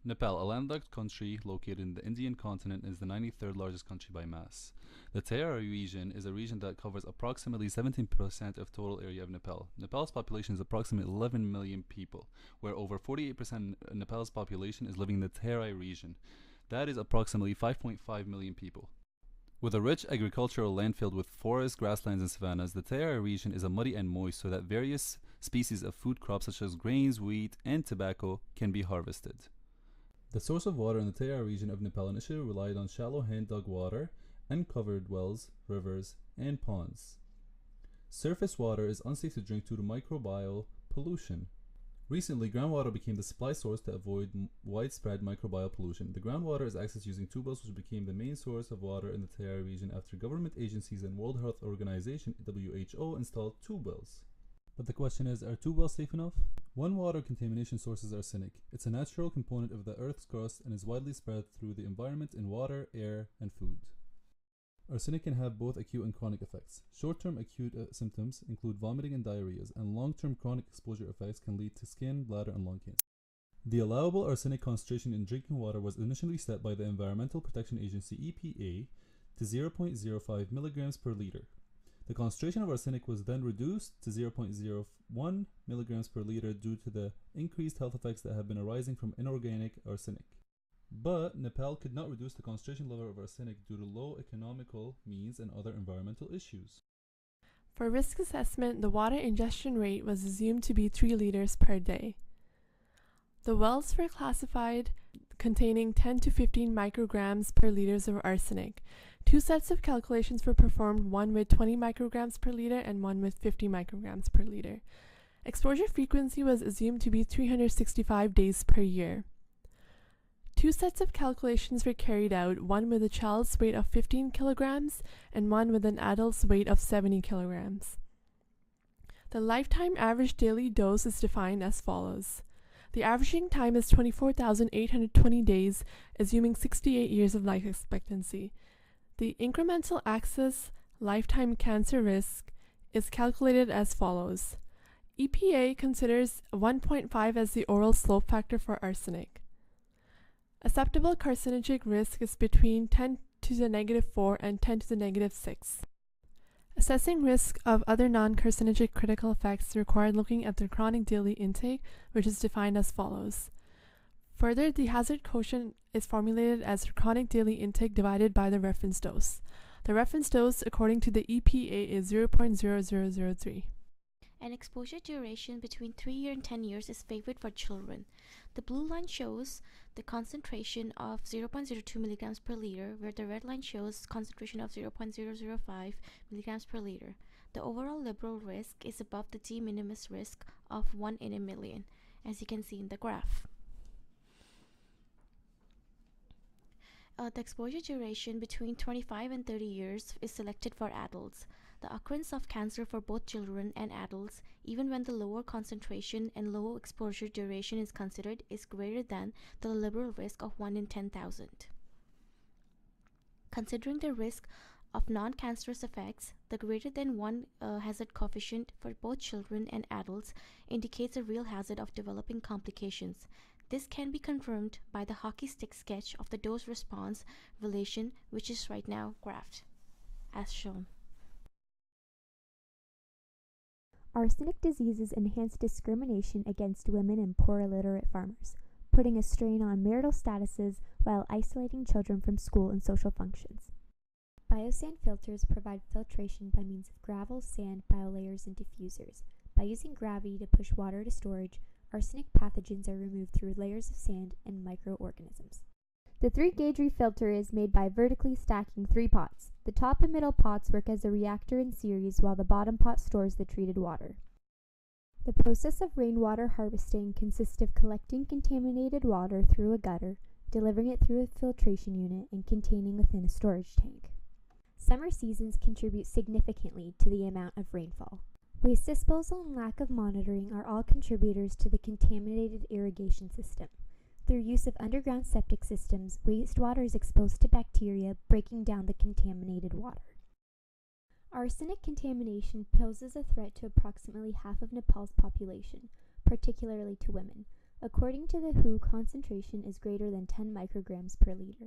Nepal, a landlocked country located in the Indian continent, is the 93rd largest country by mass. The Terai region is a region that covers approximately 17% of total area of Nepal. Nepal's population is approximately 11 million people, where over 48% of Nepal's population is living in the Terai region. That is approximately 5.5 million people. With a rich agricultural land filled with forests, grasslands, and savannas, the Terai region is muddy and moist so that various species of food crops such as grains, wheat, and tobacco can be harvested. The source of water in the Terai region of Nepal initially relied on shallow hand-dug water, uncovered wells, rivers, and ponds. Surface water is unsafe to drink due to microbial pollution. Recently, groundwater became the supply source to avoid widespread microbial pollution. The groundwater is accessed using tube wells, which became the main source of water in the Terai region after government agencies and World Health Organization (WHO) installed tube wells. But the question is, are tube wells safe enough? One water contamination source is arsenic. It's a natural component of the Earth's crust and is widely spread through the environment in water, air, and food. Arsenic can have both acute and chronic effects. Short-term acute symptoms include vomiting and diarrheas, and long-term chronic exposure effects can lead to skin, bladder, and lung cancer. The allowable arsenic concentration in drinking water was initially set by the Environmental Protection Agency (EPA) to 0.05 milligrams per liter. The concentration of arsenic was then reduced to 0.01 milligrams per liter due to the increased health effects that have been arising from inorganic arsenic. But Nepal could not reduce the concentration level of arsenic due to low economical means and other environmental issues. For risk assessment, the water ingestion rate was assumed to be 3 liters per day. The wells were classified containing 10 to 15 micrograms per liters of arsenic. 2 sets of calculations were performed, one with 20 micrograms per liter and one with 50 micrograms per liter. Exposure frequency was assumed to be 365 days per year. 2 sets of calculations were carried out, one with a child's weight of 15 kilograms and one with an adult's weight of 70 kilograms. The lifetime average daily dose is defined as follows. The averaging time is 24,820 days, assuming 68 years of life expectancy. The incremental axis lifetime cancer risk is calculated as follows. EPA considers 1.5 as the oral slope factor for arsenic. Acceptable carcinogenic risk is between 10 to the negative 4 and 10 to the negative 6. Assessing risk of other non-carcinogenic critical effects required looking at the chronic daily intake, which is defined as follows. Further, the hazard quotient is formulated as chronic daily intake divided by the reference dose. The reference dose, according to the EPA, is 0.0003. An exposure duration between 3 and 10 years is favored for children. The blue line shows the concentration of 0.02 milligrams per liter, where the red line shows concentration of 0.005 milligrams per liter. The overall liberal risk is above the de minimis risk of 1 in a million, as you can see in the graph. The exposure duration between 25 and 30 years is selected for adults. The occurrence of cancer for both children and adults, even when the lower concentration and low exposure duration is considered, is greater than the liberal risk of 1 in 10,000. Considering the risk of non-cancerous effects, the greater than 1 hazard coefficient for both children and adults indicates a real hazard of developing complications. This can be confirmed by the hockey stick sketch of the dose-response relation, which is right now graphed, as shown. Arsenic diseases enhance discrimination against women and poor illiterate farmers, putting a strain on marital statuses while isolating children from school and social functions. Biosand filters provide filtration by means of gravel, sand, biolayers, and diffusers. By using gravity to push water to storage, arsenic pathogens are removed through layers of sand and microorganisms. The 3-gauge refilter is made by vertically stacking 3 pots. The top and middle pots work as a reactor in series while the bottom pot stores the treated water. The process of rainwater harvesting consists of collecting contaminated water through a gutter, delivering it through a filtration unit, and containing within a storage tank. Summer seasons contribute significantly to the amount of rainfall. Waste disposal and lack of monitoring are all contributors to the contaminated irrigation system. Through use of underground septic systems, wastewater is exposed to bacteria, breaking down the contaminated water. Arsenic contamination poses a threat to approximately half of Nepal's population, particularly to women. According to the WHO, concentration is greater than 10 micrograms per liter.